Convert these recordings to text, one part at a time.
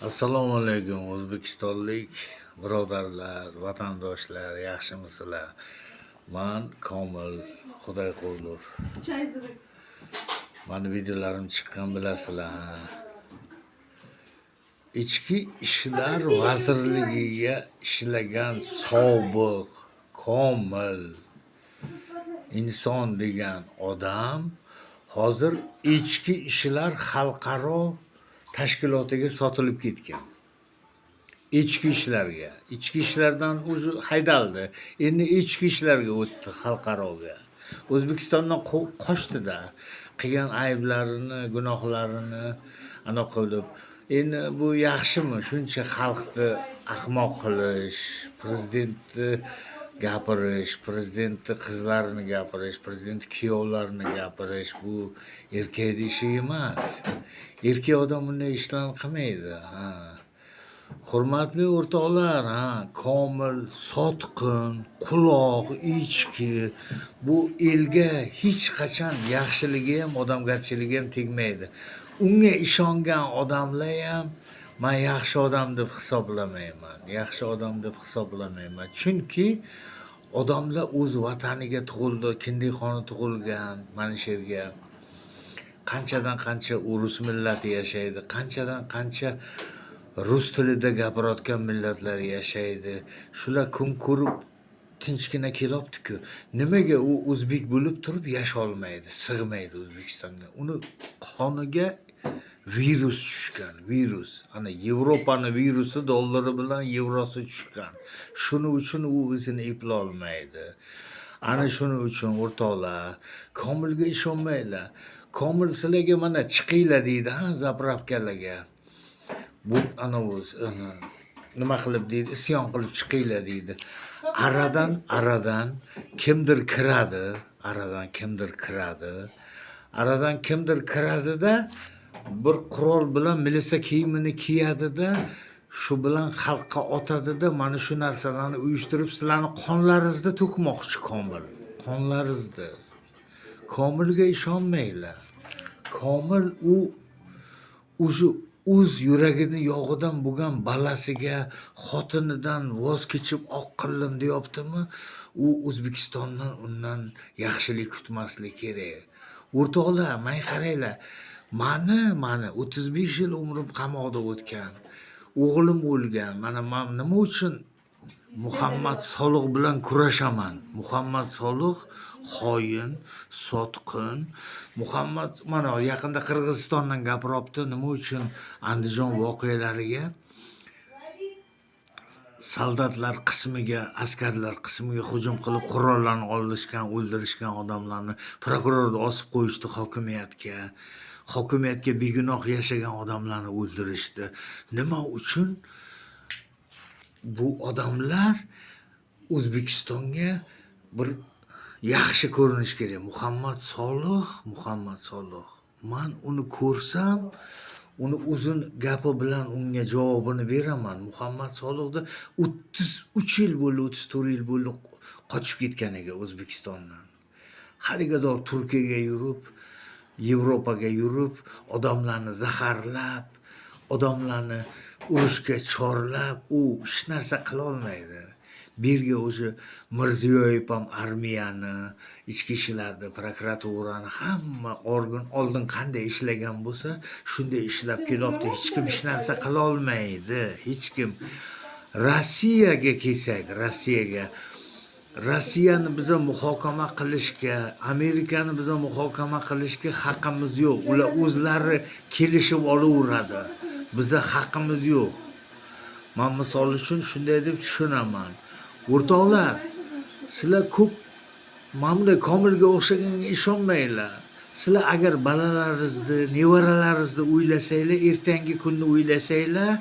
Assalomu alaykum o'zbekistonlik birodarlar, vatandoshlar, yaxshimisizlar? Men Komil Xudoyquldur. Mani videolarim chiqqan bilasizlar. Ichki ishlar vazirligiga ishlagan sobiq Komil inson degan odam hozir ichki ishlar xalqaro tashkilotiga sotilib ketgan. İçki ishlarga. İchki ishlardan o'zi haydaldi. Endi ichki ishlarga o'tdi xalqaroga. O'zbekistondan qochdi-da. Qilgan ayblarini, gunohlarini ana qilib. Endi bu yaxshimi? Shuncha xalqni ahmoq qilish, prezidentni gapirish, prezidentni qizlarini gapirish, prezident kuyovlarini gapirish bu erkak ishi emas. Erkak odam bunday ishlarni qilmaydi. Hurmatli o'rtoqlar, Komil, sotqin, quloq, ichki bu elga hech qachon yaxshiligi ham, odamgarchiligi ham tegmaydi. Unga ishongan odamlar ham men yaxshi odam deb hisoblamayman. Yaxshi odam deb hisoblamayman. Chunki odamlar o'z vataniga tug'ildi, Kindiqoni tug'ilgan, mana shu yerga qanchadan qancha urus millati yashaydi, qanchadan qancha rus tilida gapirayotgan millatlar yashaydi. Shular kun ko'rib tinchgina kelibdi-ku. Nimaga u o'zbek bo'lib turib yasholmaydi, sig'maydi O'zbekistonga? Uni qoniga virus tushgan, virus. Ana Yevropani virusi dollari bilan yevrosi tushgan. Shuning uchun u o'zini eplay olmaydi. Ana shuning uchun o'rtoqlar, Komilga ishonmanglar. Komil sizlarga mana chiqinglar deydi, zapravkalarga. Bu ana o'zi nima qilib deydi, isyon qilib chiqinglar deydi. Aradan kimdir kiradi, aradan kimdir kiradida bir qurol bilan milisa kiyimini kiyadida, shu bilan xalqqa otadida, mana shu narsalarni uyushtirib sizlarni qonlaringizda to'kmoqchi Komil. Qonlaringizda. Komilga ishonmanglar. Komil u o'z yuragini yog'idan bo'lgan balasiga, xotinidan voz kechib oq qildim deyaptimi? U O'zbekistondan undan yaxshilik kutmaslik kerak. O'rtoqlar, men qaranglar. Mani 35 yil umrim qamoqda o'tgan. O'g'lim o'lgan. Mana men nima uchun Muhammad Soluq bilan kurashaman? Muhammad Soluq xoin, sotqin. Muhammad mana yaqinda Qirg'izistondan gapiryapti, nima uchun Andijon voqealariga soldatlar qismiga, askarlar qismiga hujum qilib qurollarni olishgan, o'ldirishgan odamlarni prokurorni osib qo'yishdi hokimiyatga. Hokimiyatga begunoh yashagan odamlarni o'ldirishdi. Nima uchun? Bu odamlar O'zbekistonga bir yaxshi ko'rinish kerak. Muhammad Soluq. Men uni ko'rsam, uni uzun gapi bilan unga javobini beraman. Muhammad Soluqda 33 yil bo'ldi, 34 yil bo'ldi qochib ketganiga O'zbekistondan. Haligador Turkiyaga yurib, Yevropaga yurib, odamlarni zaharlab, odamlarni urushga chorlab, u hech narsa qila olmaydi. Birga o'sha Mirziyoyev ham armiyani, ichki ishlarni, prokuraturani, hamma organ oldin qanday ishlagan bo'lsa, shunday ishlab kelyapti. Hech kim hech narsa qila olmaydi. Hech kim. Rossiyaga kelsak, Rossiyani biza muhokama qilishga, Amerikani biza muhokama qilishga haqqimiz yo'q. Ular o'zlari kelishib olaveradi. Biza haqqimiz yo'q. Men misol uchun shunday deb tushunaman. O'rtoqlar, sizlar ko'p mana Komilga o'xshaganga ishonmanglar. Sizlar agar balalaringizni, nevaralaringizni o'ylasanglar, ertangi kunni o'ylasanglar,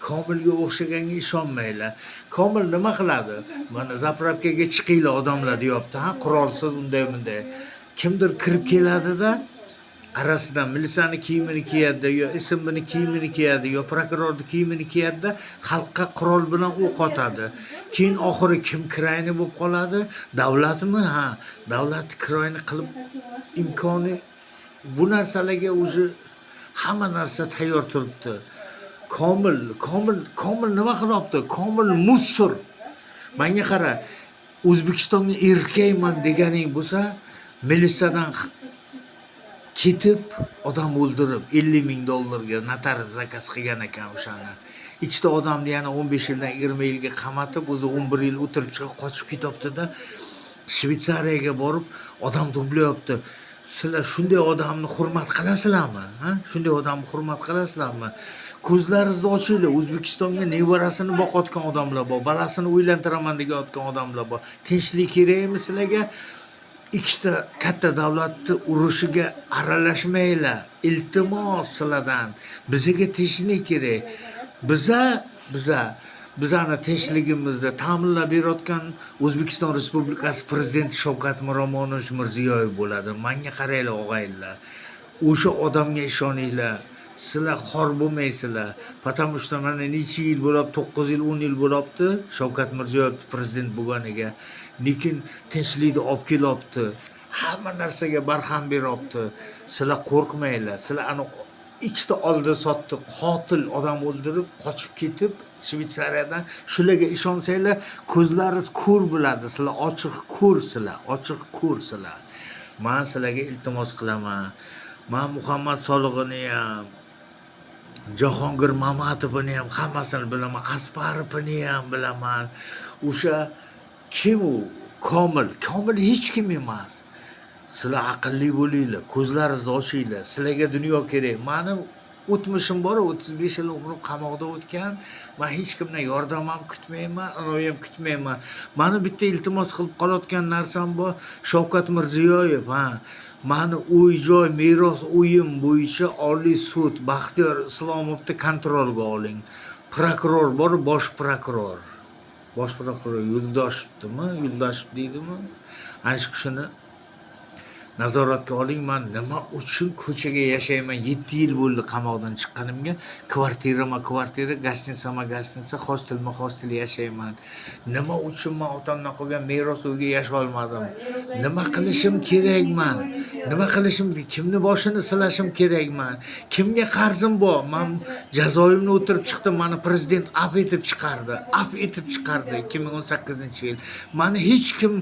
Komilga o'xshaganga ishonmanglar. Komil nima qiladi? Mana zapravkaga chiqinglar odamlar deyapti, qurolsiz unday. Kimdir kirib keladida, arasidan milisani kiyimini kiyadi, yo SMBni kiyimini kiyadi, yo prokurorni kiyimini kiyadi, xalqqa qurol bilan o'q otadi. Keyin oxiri kim kirayni bo'lib qoladi? Davlatmi? Davlat kirayni qilib imkoni bu narsalarga o'zi hamma narsa tayyor turibdi. Komil nima qilyapti? Komil mussur. Menga qara, O'zbekistonga erkakman deganing bo'lsa, militsiyadan ketib, odam o'ldirib, 50 ming dollarga notarius zakaz qilgan ekan o'shani. Ikkita odamni yana 15 yildan 20 yilga qamatib, o'zi 11 yil o'tirib chiqib qochib ketyapti-da, Shvetsariyaga borib odam to'playapti. Sizlar shunday odamni hurmat qilasizlarmi? Ha? Shunday odamni hurmat qilasizlarmi? Ko'zlaringizni ochinglar. O'zbekistonga nevarasini boqayotgan odamlar bor, balasini uylantiraman degan odamlar bor. Tinchlik kerakmi sizlarga? Ikkita katta davlatni urushiga aralashmanglar. Iltimos sizlardan. Bizga tinchlik kerak. Bizani tinchligimizni ta'minlab berayotgan O'zbekiston Respublikasi Prezidenti Shavkat Miromonovich Mirziyoyev bo'ladi. Menga qaranglar og'aylar. O'sha odamga ishoninglar. Sizlar xor bo'lmaysizlar. Потому что mana necha yil bo'lib, 9 yil, 10 yil bo'libdi Shavkat Mirziyoyev prezident bo'lganiga. Lekin tinchlikni olib kelyapti. Hamma narsaga barham beryapti. Sizlar qo'rqmanglar. Sizlar ana ikkita oldi sotdi, qotil odam o'ldirib, qochib ketib Shvetsariyadan, shularga ishonsanglar, ko'zlaringiz ko'r bo'ladi. Sizlar ochiq ko'rsizlar. Men sizlarga iltimos qilaman. Men Muhammad Solig'ini ham, Jahongir Mamatovni ham hammasini bilaman, Asparovni ham bilaman. O'sha kim u? Komil hech kim emas. Sizlar aqlli bo'linglar, ko'zlaringizni ochinglar. Sizlarga dunyo kerak. Meni o'tmishim bor, 35 yil umrim qamoqda o'tgan. Men hech kimdan yordam ham kutmayman, anoyi ham kutmayman. Meni bitta iltimos qilib qolayotgan narsam bor, Shavkat Mirziyoyev, meni uy-joy, meros uyim bo'yicha Oliy sud Baxtiyor Islomovni kontrolga oling. Prokuror bor, bosh prokuror. Bosh prokuror Yo'ldoshev deydimi? Ana shu kishini nazoratga oling. Men nima uchun ko'chaga yashayman? 7 yil bo'ldi qamoqdan chiqqanimga. Kvartira, gostinsa, hostel yashayman. Nima uchun men otamdan qolgan meros uyga yashay olmadim? Nima qilishim kerakman? Kimni boshini silashim kerakman? Kimga qarzim bor? Men jazoimni o'tirib chiqdim. Meni prezident afv etib chiqardi. 2018-yil. Meni hech kim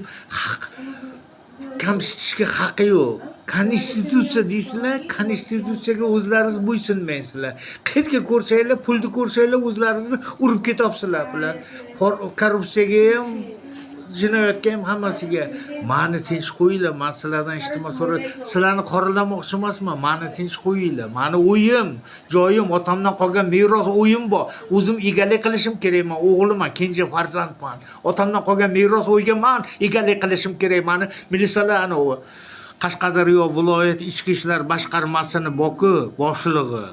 kamsitishga haqqi yo'q. Konstitutsiya deysizlar, konstitutsiyaga o'zlaringiz bo'ysunmaysizlar. Qayerga ko'rsanglar, pulni ko'rsanglar, o'zlaringizni urib ketyapsizlar bilan. Korrupsiyaga ham, jinoyatga ham hammasiga. Meni tinch qo'yinglar. Men sizlardan iltimos so'rayman. Sizlarni qoralamoqchi emasman. Meni tinch qo'yinglar. Meni uyim, joyim, otamdan qolgan meros uyim bor. O'zim egalik qilishim kerakman. O'g'liman, kenja farzandman. Otamdan qolgan meros uyga men egalik qilishim kerak. Meni militsiyalar ana u Qashqadaryo viloyat ichki ishlar boshqarmasini boshlig'i.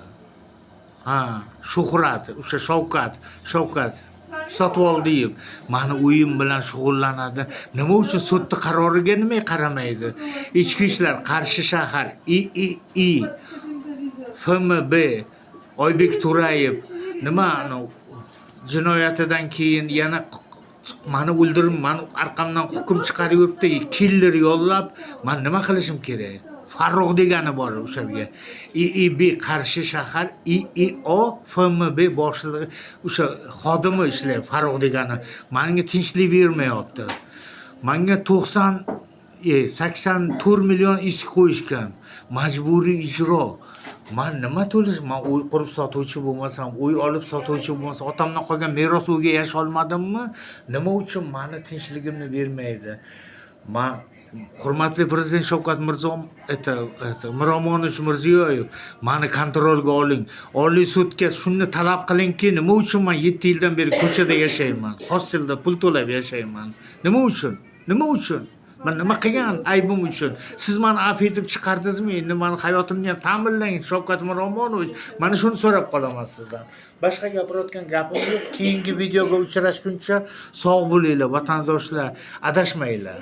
Shuhrat, o'sha Shavkat Sotvoldiyev meni uyim bilan shug'ullanadi. Nima uchun sudning qaroriga nima qaramaydi? Ichki ishlar Qarshi shahar III FMB Oybek To'rayev nima jinoyatidan keyin yana meni o'ldirib, meni orqamdan hukm chiqarib yuribdi, killer yollab, men nima qilishim kerak? Farruh degani bor o'shaga. IIB Qarshi shahar IIO FMB boshlig'i o'sha xodimi ishlaydi, Farruh degani. Menga tinchlik bermayapti. Menga 84 million ish qo'yishgan. Majburiy ijro. Men nima to'lish? Men uy qurib sotuvchi bo'lmasam, uy olib sotuvchi bo'lmasam, otamdan qolgan meros uyga yashay olmadimmi? Nima uchun meni tinchligimni bermaydi? Men hurmatli prezident Shavkat Miromonovich Mirziyoyev, meni kontrolga oling. Oliy sudga shuni talab qilingki, nima uchun men 7 yildan beri ko'chada yashayman? Hostelda pul to'lab yashayman. Nima uchun? Men nima qilgan aybim uchun? Siz meni afv etib chiqardingizmi? Endi meni hayotimni ham ta'minlang, Shavkat Miromonovich. Mana shuni so'rab qolaman sizdan. Boshqa gapirayotgan gapim yo'q. Keyingi videoga uchrashguncha sog' bo'linglar, vatandoshlar. Adashmanglar.